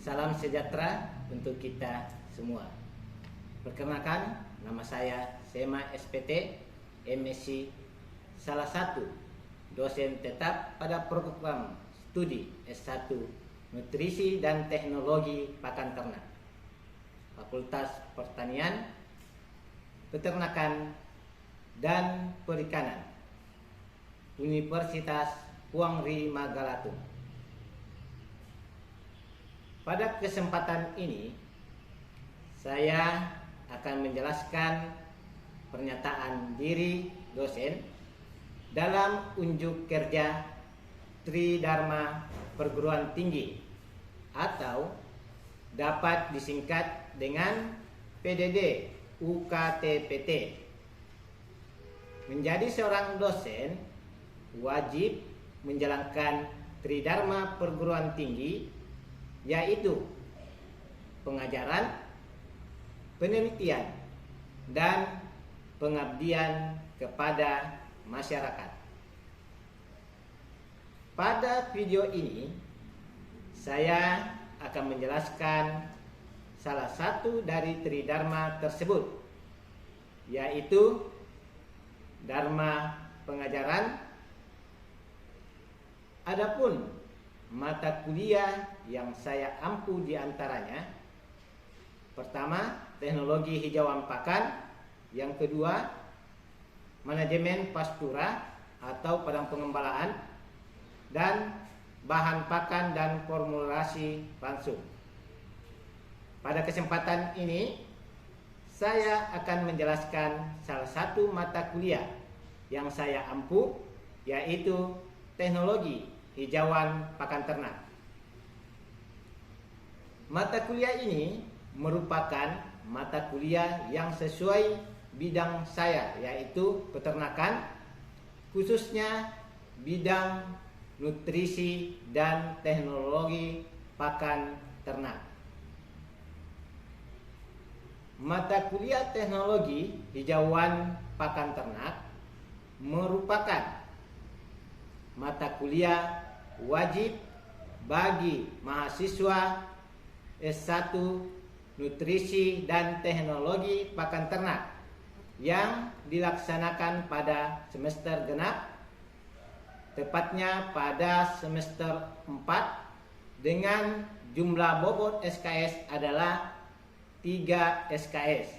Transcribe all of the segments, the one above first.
Salam sejahtera untuk kita semua. Perkenalkan, nama saya Sema SPT, MSc, salah satu dosen tetap pada program studi S1 Nutrisi dan Teknologi Pakan Ternak, Fakultas Pertanian, Peternakan, dan Perikanan, Universitas Puangri Magalatung. Pada kesempatan ini, saya akan menjelaskan pernyataan diri dosen dalam unjuk kerja Tridharma Perguruan Tinggi atau dapat disingkat dengan PDD UKTPT. Menjadi seorang dosen wajib menjalankan Tridharma Perguruan Tinggi, yaitu pengajaran, penelitian, dan pengabdian kepada masyarakat. Pada video ini, saya akan menjelaskan salah satu dari Tridharma tersebut, yaitu Dharma pengajaran. Adapun mata kuliah yang saya ampu diantaranya: pertama, teknologi hijauan pakan; yang kedua, manajemen pastura atau padang pengembalaan; dan bahan pakan dan formulasi langsung. Pada kesempatan ini, saya akan menjelaskan salah satu mata kuliah yang saya ampu, yaitu teknologi hijauan pakan ternak. Mata kuliah ini merupakan mata kuliah yang sesuai bidang saya, yaitu peternakan, khususnya bidang nutrisi dan teknologi pakan ternak. Mata kuliah teknologi hijauan pakan ternak merupakan mata kuliah wajib bagi mahasiswa S1 Nutrisi dan Teknologi Pakan Ternak yang dilaksanakan pada semester genap, tepatnya pada semester 4, dengan jumlah bobot SKS adalah 3 SKS.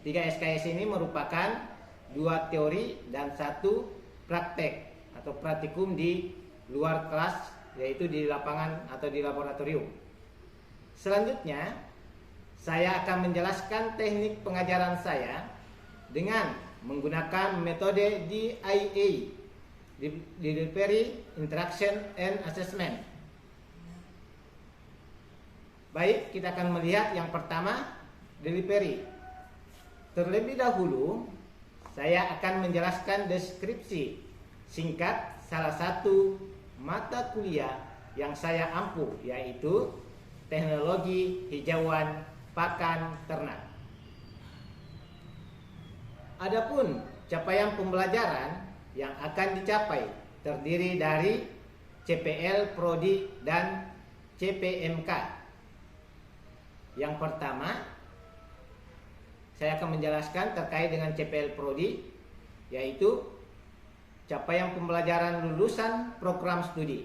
3 SKS ini merupakan 2 teori dan 1 praktek atau praktikum di luar kelas, yaitu di lapangan atau di laboratorium. Selanjutnya, saya akan menjelaskan teknik pengajaran saya dengan menggunakan metode DIA, Delivery, Interaction, and Assessment. Baik, kita akan melihat yang pertama, delivery. Terlebih dahulu, saya akan menjelaskan deskripsi singkat salah satu mata kuliah yang saya ampu, yaitu teknologi hijauan pakan ternak. Adapun capaian pembelajaran yang akan dicapai terdiri dari CPL, Prodi, dan CPMK. Yang pertama, saya akan menjelaskan terkait dengan CPL Prodi, yaitu capaian pembelajaran lulusan program studi.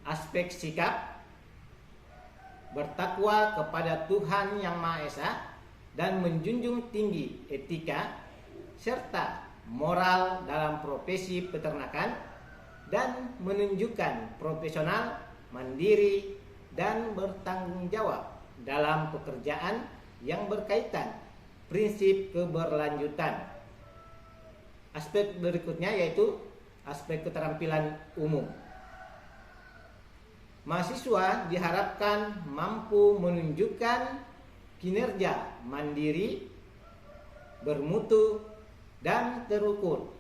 Aspek sikap: bertakwa kepada Tuhan Yang Maha Esa dan menjunjung tinggi etika serta moral dalam profesi peternakan, dan menunjukkan profesional, mandiri, dan bertanggung jawab dalam pekerjaan yang berkaitan prinsip keberlanjutan. Aspek berikutnya yaitu aspek keterampilan umum. Mahasiswa diharapkan mampu menunjukkan kinerja mandiri, bermutu, dan terukur,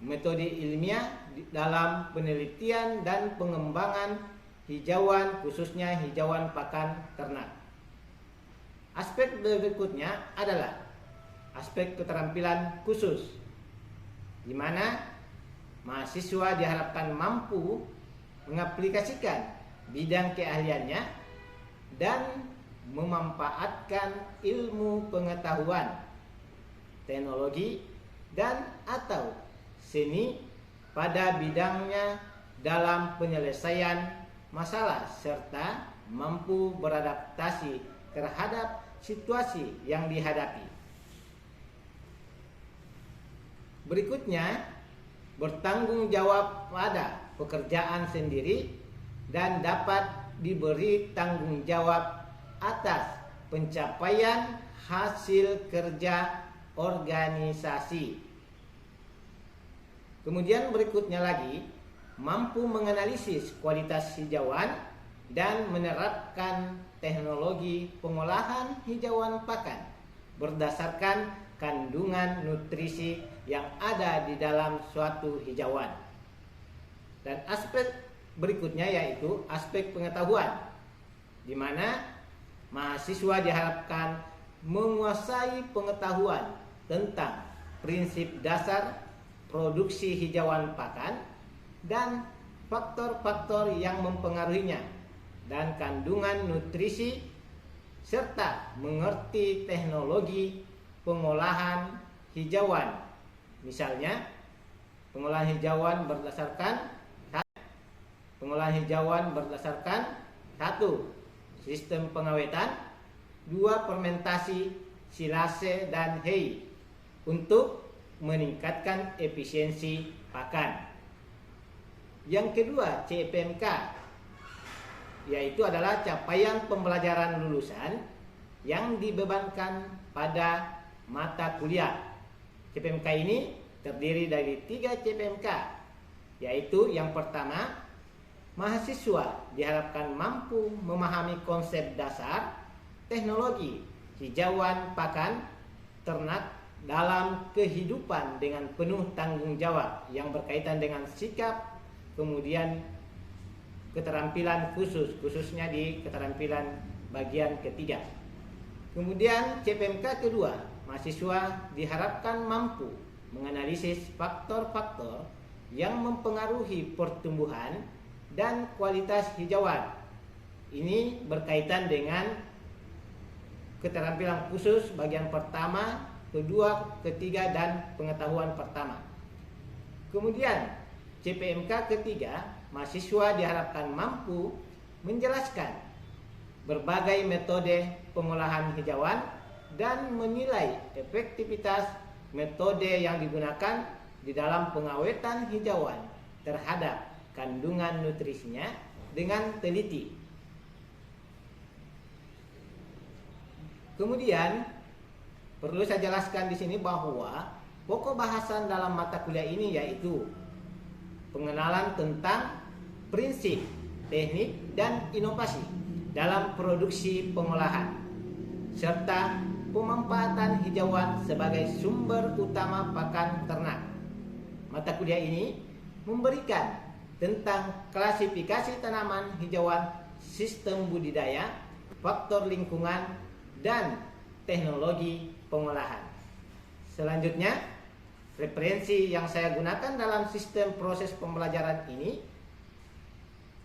metode ilmiah dalam penelitian dan pengembangan hijauan, khususnya hijauan pakan ternak. Aspek berikutnya adalah aspek keterampilan khusus, di mana mahasiswa diharapkan mampu mengaplikasikan bidang keahliannya, dan memanfaatkan ilmu pengetahuan, teknologi, dan atau seni pada bidangnya dalam penyelesaian masalah serta mampu beradaptasi terhadap situasi yang dihadapi. Berikutnya, bertanggung jawab pada pekerjaan sendiri dan dapat diberi tanggung jawab atas pencapaian hasil kerja organisasi. Kemudian berikutnya lagi, mampu menganalisis kualitas hijauan dan menerapkan teknologi pengolahan hijauan pakan berdasarkan kandungan nutrisi yang ada di dalam suatu hijauan. Dan aspek berikutnya yaitu aspek pengetahuan, di mana mahasiswa diharapkan menguasai pengetahuan tentang prinsip dasar produksi hijauan pakan dan faktor-faktor yang mempengaruhinya dan kandungan nutrisi, serta mengerti teknologi pengolahan hijauan. Misalnya, pengolahan hijauan berdasarkan 1. Sistem pengawetan, 2. Fermentasi, silase, dan hei untuk meningkatkan efisiensi pakan. Yang kedua, CPMK, yaitu adalah capaian pembelajaran lulusan yang dibebankan pada mata kuliah. CPMK ini terdiri dari 3 CPMK, yaitu yang pertama, mahasiswa diharapkan mampu memahami konsep dasar teknologi hijauan pakan ternak dalam kehidupan dengan penuh tanggung jawab yang berkaitan dengan sikap, kemudian keterampilan khususnya di keterampilan bagian ketiga. Kemudian CPMK kedua, mahasiswa diharapkan mampu menganalisis faktor-faktor yang mempengaruhi pertumbuhan dan kualitas hijauan. Ini berkaitan dengan keterampilan khusus bagian pertama, kedua, ketiga, dan pengetahuan pertama. Kemudian CPMK ketiga, mahasiswa diharapkan mampu menjelaskan berbagai metode pengolahan hijauan dan menilai efektivitas metode yang digunakan di dalam pengawetan hijauan terhadap kandungan nutrisinya dengan teliti. Kemudian perlu saya jelaskan di sini bahwa pokok bahasan dalam mata kuliah ini yaitu pengenalan tentang prinsip, teknik, dan inovasi dalam produksi pengolahan, serta pemanfaatan hijauan sebagai sumber utama pakan ternak. Mata kuliah ini memberikan tentang klasifikasi tanaman hijauan, sistem budidaya, faktor lingkungan, dan teknologi pengolahan. Selanjutnya, referensi yang saya gunakan dalam sistem proses pembelajaran ini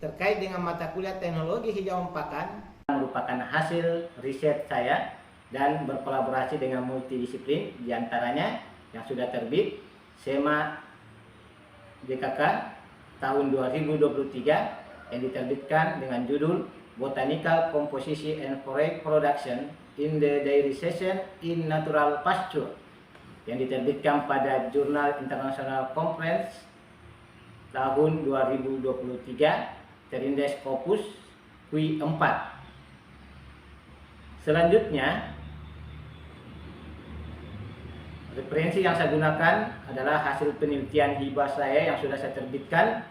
terkait dengan mata kuliah teknologi hijauan pakan merupakan hasil riset saya dan berkolaborasi dengan multidisiplin, diantaranya yang sudah terbit SEMA DKK tahun 2023 yang diterbitkan dengan judul Botanical Composition and Forage Production in the Dairy Session in Natural Pasture yang diterbitkan pada Jurnal International Conference tahun 2023 terindeks Scopus Q4. Selanjutnya, referensi yang saya gunakan adalah hasil penelitian hibah saya yang sudah saya terbitkan,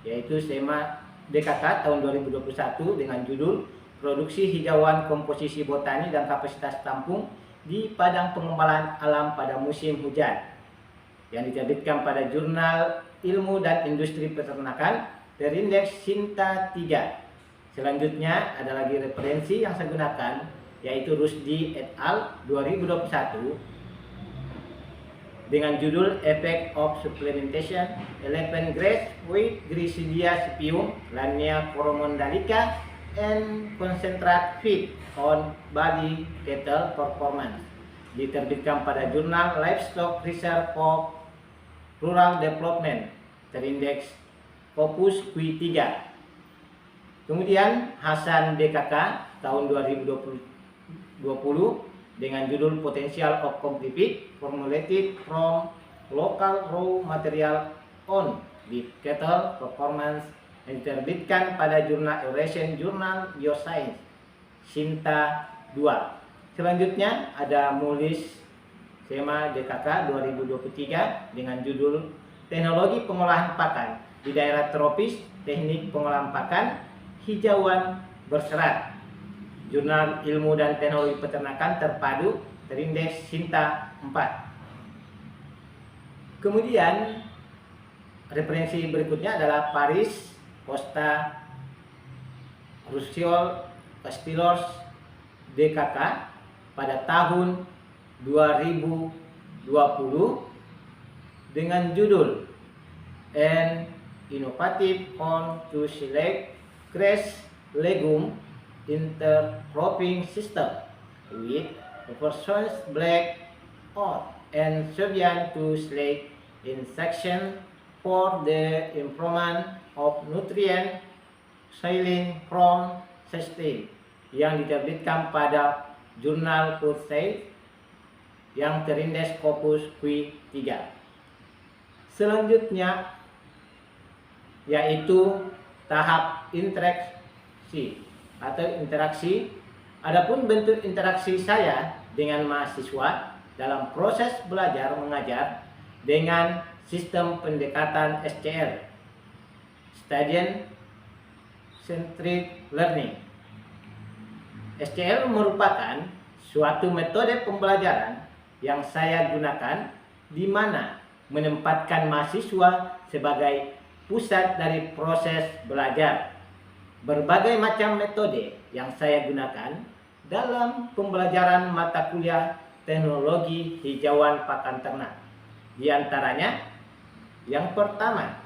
yaitu SEMA DKK tahun 2021 dengan judul Produksi Hijauan Komposisi Botani dan Kapasitas Tampung di Padang Pengembalaan Alam pada Musim Hujan yang diterbitkan pada Jurnal Ilmu dan Industri Peternakan terindeks Sinta 3. Selanjutnya ada lagi referensi yang saya gunakan, yaitu Rusdi et al. 2021 dengan judul Effect of Supplementation 11 Grades with Grisidia Cipium, Lania Coromondalica, and Concentrate Feed on Body Cattle Performance. Diterbitkan pada jurnal Livestock Research for Rural Development, terindeks Scopus Q3. Kemudian Hasan DKK tahun 2020 dengan judul Potential of Complete Formulated from Local Raw Material on Beef Cattle Performance, yang diterbitkan pada jurnal Eurasian Journal Bioscience Sinta 2. Selanjutnya ada Mulis SEMA DKK 2023 dengan judul Teknologi Pengolahan Pakan di Daerah Tropis, Teknik Pengolahan Pakan Hijauan Berserat, Jurnal Ilmu dan Teknologi Peternakan Terpadu, terindeks Sinta 4. Kemudian referensi berikutnya adalah Paris Costa Crucial Castillers DKK pada tahun 2020 dengan judul An Innovative on to Select Grass Legume Intercropping System with Oversons Black Oat and Serbian to Select in section for the improvement of nutrient cycling from sustain, yang diterbitkan pada jurnal Food Science yang terindeks Scopus Q3. Selanjutnya yaitu tahap interaksi atau interaksi. Adapun bentuk interaksi saya dengan mahasiswa dalam proses belajar mengajar dengan sistem pendekatan SCL, Student Centered Learning. SCL merupakan suatu metode pembelajaran yang saya gunakan di mana menempatkan mahasiswa sebagai pusat dari proses belajar. Berbagai macam metode yang saya gunakan dalam pembelajaran mata kuliah teknologi hijauan pakan ternak. Di antaranya, yang pertama,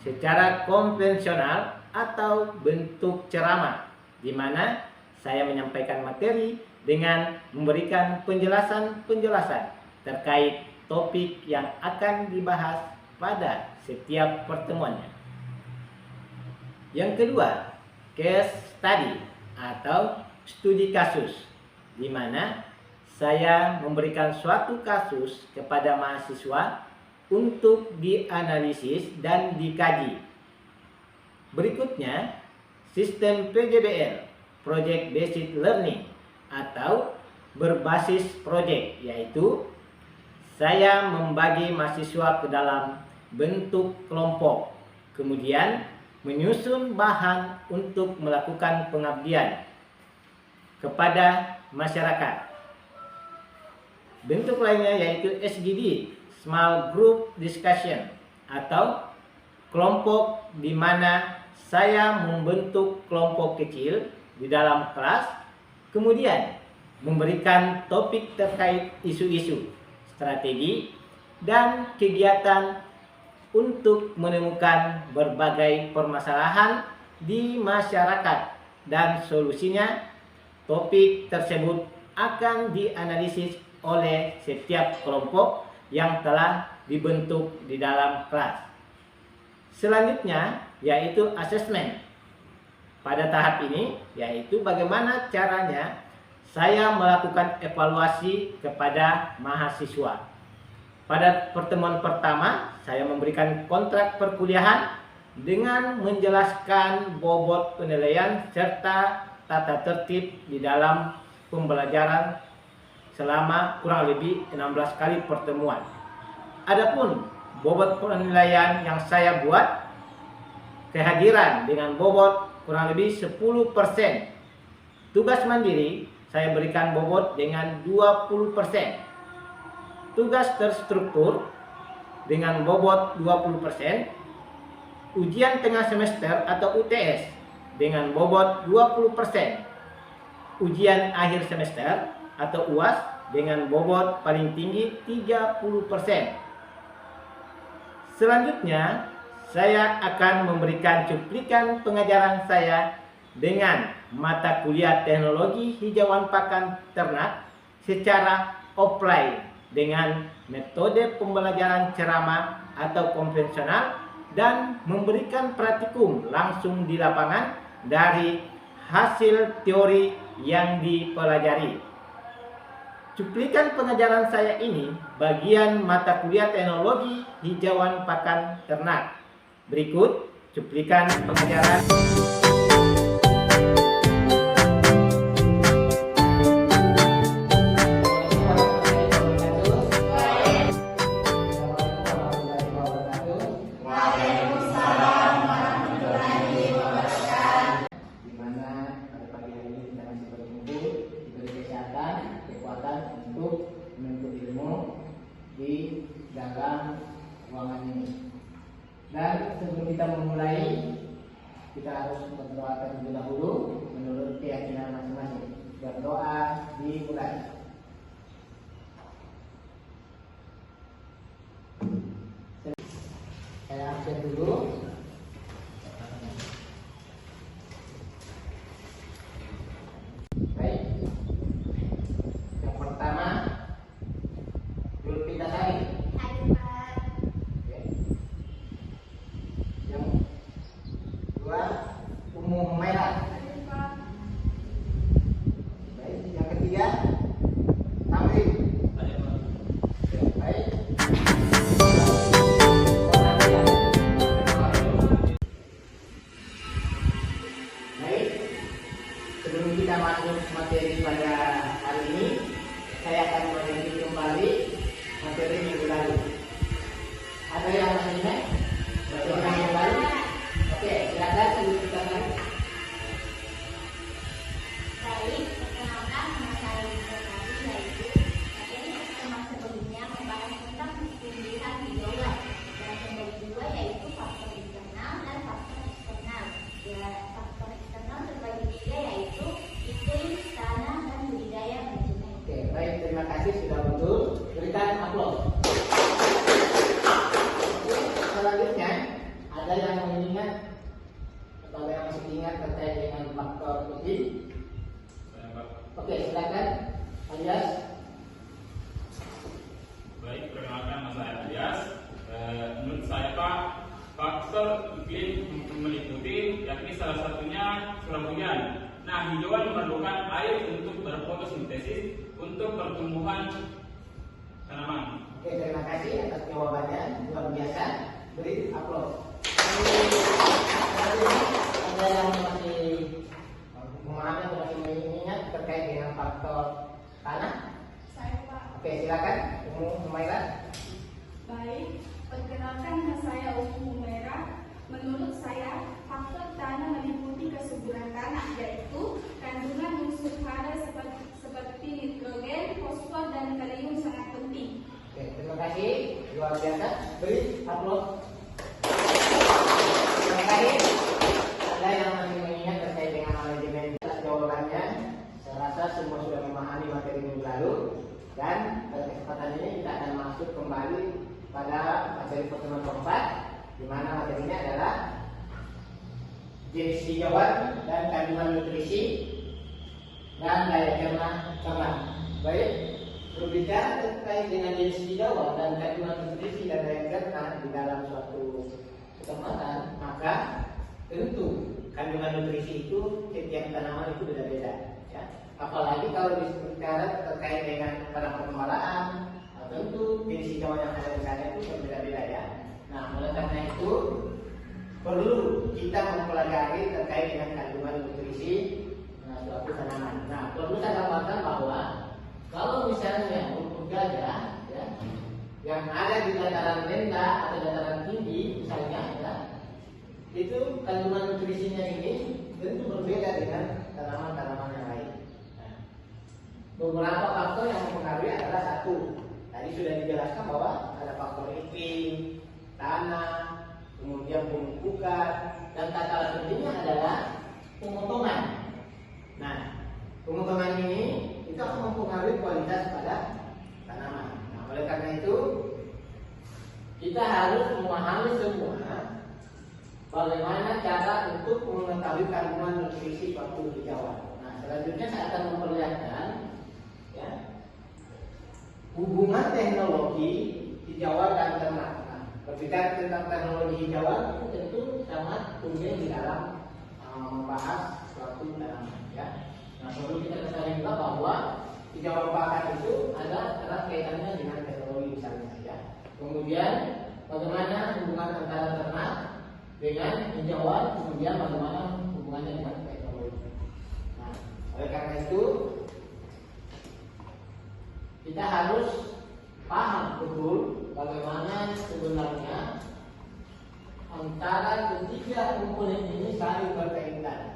secara konvensional atau bentuk ceramah, di mana saya menyampaikan materi dengan memberikan penjelasan-penjelasan terkait topik yang akan dibahas pada setiap pertemuannya. Yang kedua, case study atau studi kasus, di mana saya memberikan suatu kasus kepada mahasiswa untuk dianalisis dan dikaji. Berikutnya, sistem PJBL, Project Based Learning atau berbasis project, yaitu saya membagi mahasiswa ke dalam bentuk kelompok, kemudian menyusun bahan untuk melakukan pengabdian kepada masyarakat. Bentuk lainnya yaitu SGD, Small Group Discussion, atau kelompok di mana saya membentuk kelompok kecil di dalam kelas, kemudian memberikan topik terkait isu-isu, strategi, dan kegiatan untuk menemukan berbagai permasalahan di masyarakat dan solusinya. Topik tersebut akan dianalisis oleh setiap kelompok yang telah dibentuk di dalam kelas. Selanjutnya yaitu asesmen. Pada tahap ini yaitu bagaimana caranya saya melakukan evaluasi kepada mahasiswa. Pada pertemuan pertama, saya memberikan kontrak perkuliahan dengan menjelaskan bobot penilaian serta tata tertib di dalam pembelajaran selama kurang lebih 16 kali pertemuan. Adapun bobot penilaian yang saya buat, kehadiran dengan bobot kurang lebih 10%. Tugas mandiri saya berikan bobot dengan 20%. Tugas terstruktur dengan bobot 20%. Ujian tengah semester atau UTS dengan bobot 20%. Ujian akhir semester atau UAS dengan bobot paling tinggi 30%. Selanjutnya, saya akan memberikan cuplikan pengajaran saya dengan mata kuliah teknologi hijauan pakan ternak secara offline dengan metode pembelajaran ceramah atau konvensional dan memberikan praktikum langsung di lapangan dari hasil teori yang dipelajari. Cuplikan pengajaran saya ini bagian mata kuliah teknologi hijauan pakan ternak. Berikut cuplikan pengajaran. Untuk menuntut ilmu di dalam ruangan ini. Dan sebelum kita memulai, kita harus berdoa terlebih dahulu menurut keyakinan masing-masing. Berdoa dimulai. Saya absen dulu. Sebelum kita masuk materi pada hari ini, saya akan mereview kembali materi minggu lalu. Ada yang masih ingat? Materi minggu lalu? Oke, silakan dulu kita mulai. Baik, perkenalkan nama saya Lisa Tari, yaitu materi pertemuan sebelumnya membahas tentang tumbuhan hijauan dan yang kedua yaitu faktor internal dan faktor eksternal. Ya, faktor eksternal terbagi tiga yaitu iklim, tanah, dan budidaya manajemen. Oke, baik, terima kasih sudah betul. Berikan aplaus. Selanjutnya, ada yang mengingat atau ada yang masih ingat terkait dengan faktor iklim? Oke, silakan, Alias. Baik, perkenalkan nama saya Alias. Menurut saya Pak, faktor iklim meliputi yakni salah satunya curah hujan. Nah, hijauan memerlukan air untuk berfotosintesis untuk pertumbuhan tanaman. Oke, terima kasih atas jawabannya, luar biasa. Beri aplaus. Ada yang masih memahami atau masih mengingat terkait dengan faktor tanah? Saya Pak. Oke, silakan, Umairah. Baik, perkenalkan nama saya Humairah. Menurut saya, faktor tanah meliputi kesuburan tanah, yaitu kandungan unsur hara seperti nitrogen, fosfor, dan kalium sangat penting. Oke, terima kasih, luar biasa. Beri aplaus. Terima kasih. Ada yang masih mengingat terkait dengan manajemen? Jawabannya, saya rasa semua sudah memahami materi minggu lalu. Dan pada kesempatan ini kita akan masuk kembali pada materi pertemuan keempat, di mana materinya adalah jenis hijauan dan kandungan nutrisi dan daya cerna ternak. Baik, berbicara terkait dengan jenis hijauan dan kandungan nutrisi dan daya cerna di dalam suatu kesempatan, maka tentu kandungan nutrisi itu setiap tanaman itu beda-beda, ya. Apalagi kalau bicara terkait dengan perkembangan, tentu jenis hijauan yang ada di sana itu berbeda-beda, ya. Nah, oleh karena itu perlu kita mempelajari terkait dengan kandungan nutrisi suatu tanaman. Nah, perlu saya katakan bahwa kalau misalnya untuk gajah, ya, yang ada di dataran rendah atau dataran tinggi, misalnya, ya, itu kandungan nutrisinya ini tentu berbeda dengan tanaman-tanaman yang lain. Nah, beberapa faktor yang mempengaruhi adalah satu, tadi sudah dijelaskan bahwa ada faktor iklim, tanah, kemudian pemupukan, dan kata pentingnya adalah pemotongan. Nah, pemotongan ini itu akan mempengaruhi kualitas pada tanaman. Nah, oleh karena itu kita harus memahami semua bagaimana cara untuk mengetahui kandungan nutrisi waktu hijauan. Nah, selanjutnya saya akan memperlihatkan ya, hubungan teknologi hijauan dan ternak. Nah, berbicara tentang teknologi hijauan itu tentu sangat penting di dalam membahas suatu tanaman. Ya. Nah, perlu kita ketahui juga bahwa hijauan pakan itu ada erat kaitannya dengan teknologi misalnya. Ya. Kemudian bagaimana hubungan antara ternak dengan hijauan, kemudian bagaimana hubungannya dengan teknologi. Nah, oleh karena itu kita harus paham betul bagaimana sebenarnya antara ketiga komponen ini saling berkaitan.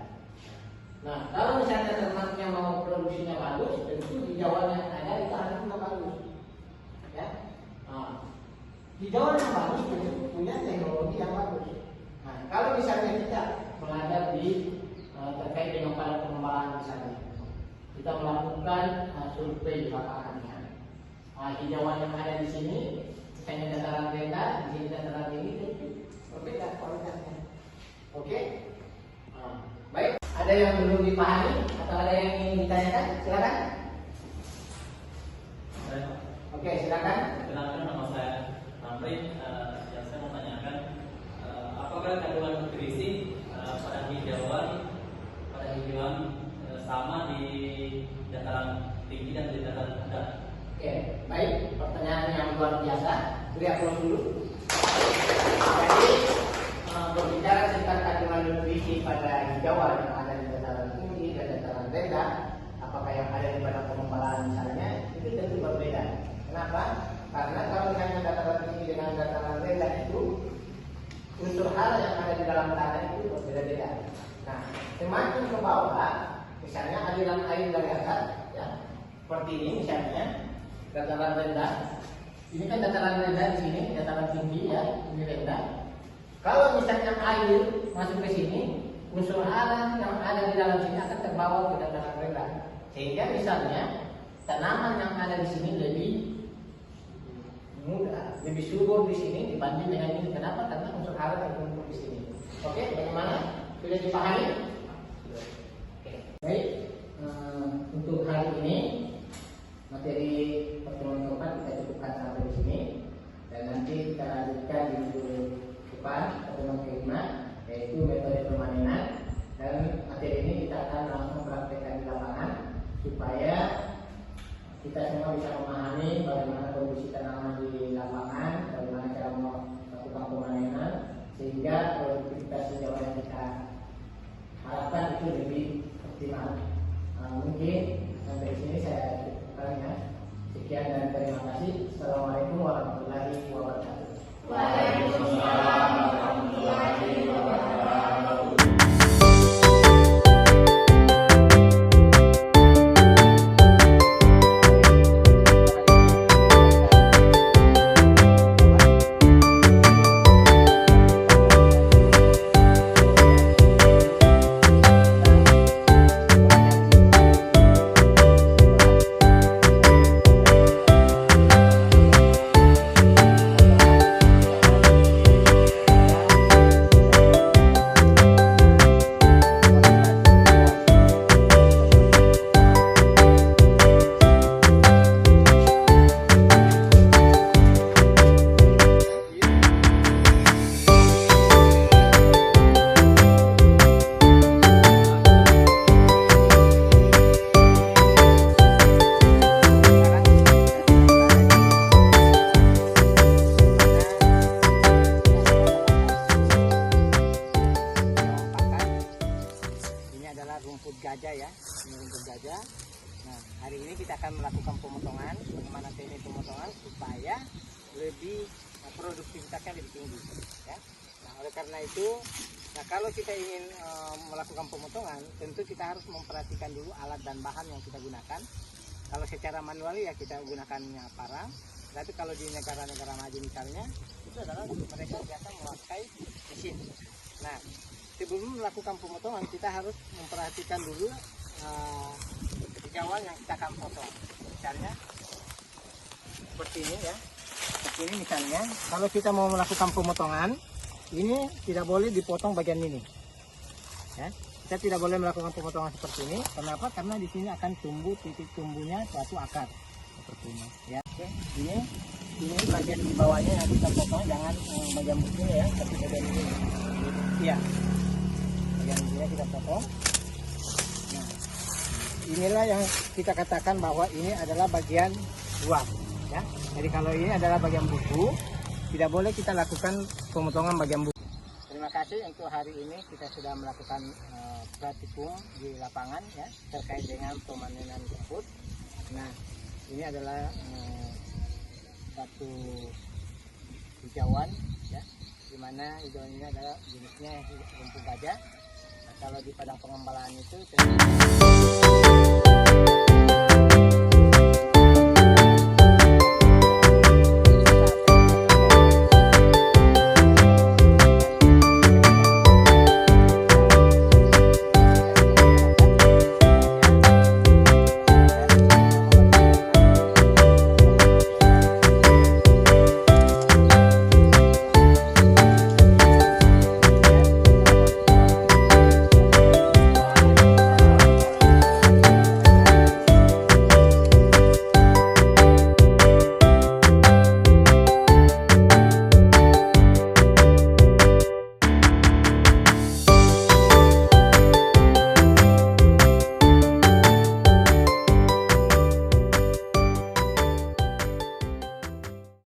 Nah, kalau misalnya ternaknya mau produksinya bagus, tentu hijauan yang ada itu harus juga bagus. Ya. Nah, hijauan yang bagus tentu punya teknologi yang bagus. Nah, kalau misalnya kita belajar terkait dengan pada pengembangan misalnya, kita melakukan survei di lapangannya. Hijauan yang ada di sini, misalnya dataran rendah, di sini dataran tinggi, tentu berbeda kualitasnya. Oke? Baik. Ada yang belum dipahami atau ada yang ingin ditanyakan? Silakan. Oke, silakan. Perkenalkan, nama saya Ramli. Yang saya mau tanyakan, apakah kandungan nutrisi pada hijauan sama di dataran tinggi dan di dataran rendah? Oke, baik. Pertanyaan yang luar biasa. Beri aplaus dulu. Jadi berbicara tentang kandungan nutrisi pada hijauan yang ada di dataran tinggi dan dataran rendah, apakah yang ada di pada pengembalaan misalnya, itu tentu berbeda. Kenapa? Karena kalau misalnya dataran tinggi dengan dataran rendah itu unsur hara yang ada di dalam tanah itu berbeda-beda. Nah, semakin ke bawah, misalnya aliran air dari atas, ya, seperti ini misalnya, dataran rendah. Ini kan dataran rendah di sini, dataran tinggi ya, ini rendah. Kalau misalnya air masuk ke sini, unsur hara yang ada di dalam sini akan terbawa ke dataran rendah. Sehingga misalnya tanaman yang ada di sini lebih mudah, lebih subur di sini dibanding dengan ini. Kenapa? Karena unsur hara terkumpul di sini. Oke, bagaimana? Sudah dipahami? Oke. Baik. Untuk hari ini materi pertemuan keempat kita cukupkan sampai di sini, dan nanti kita lanjutkan di minggu depan pertemuan kelima, yaitu metode pemanenan, dan materi ini kita akan langsung praktekkan di lapangan supaya kita semua bisa memahami bagaimana kondisi tanaman di lapangan, bagaimana cara melakukan pemanenan, sehingga produktivitas hijauan yang kita harapkan itu lebih optimal. Mungkin sampai sini saya cukupkan ya. Sekian dan terima kasih. Assalamualaikum warahmatullahi wabarakatuh. Waalaikumsalam warahmatullahi wabarakatuh. gajah ya, ini rumput gajah. Nah, hari ini kita akan melakukan pemotongan, bagaimana teknik pemotongan supaya lebih produktivitasnya lebih tinggi ya. Nah, oleh karena itu, nah kalau kita ingin melakukan pemotongan, tentu kita harus memperhatikan dulu alat dan bahan yang kita gunakan. Kalau secara manual ya kita gunakannya parang, tapi kalau di negara-negara maju misalnya, itu adalah mereka biasa memakai mesin. Nah, sebelum melakukan pemotongan kita harus memperhatikan dulu ketika hijauan yang kita akan potong. Misalnya seperti ini ya. Seperti ini misalnya, kalau kita mau melakukan pemotongan, ini tidak boleh dipotong bagian ini. Ya, kita tidak boleh melakukan pemotongan seperti ini. Kenapa? Karena di sini akan tumbuh titik tumbuhnya suatu akar seperti ini. Ya, oke. Ini bagian di bawahnya yang kita potong, jangan bagian begini ya, tapi bagian ini. Iya, bagian ini kita potong. Nah, inilah yang kita katakan bahwa ini adalah bagian buah. Ya, jadi kalau ini adalah bagian buku, tidak boleh kita lakukan pemotongan bagian buku. Terima kasih untuk hari ini kita sudah melakukan praktikum di lapangan ya terkait dengan pemanenan rumput. Nah, ini adalah satu hijauan ya, di mana hijauan ini adalah jenisnya rumput gajah. Nah, kalau di padang pengembalaan itu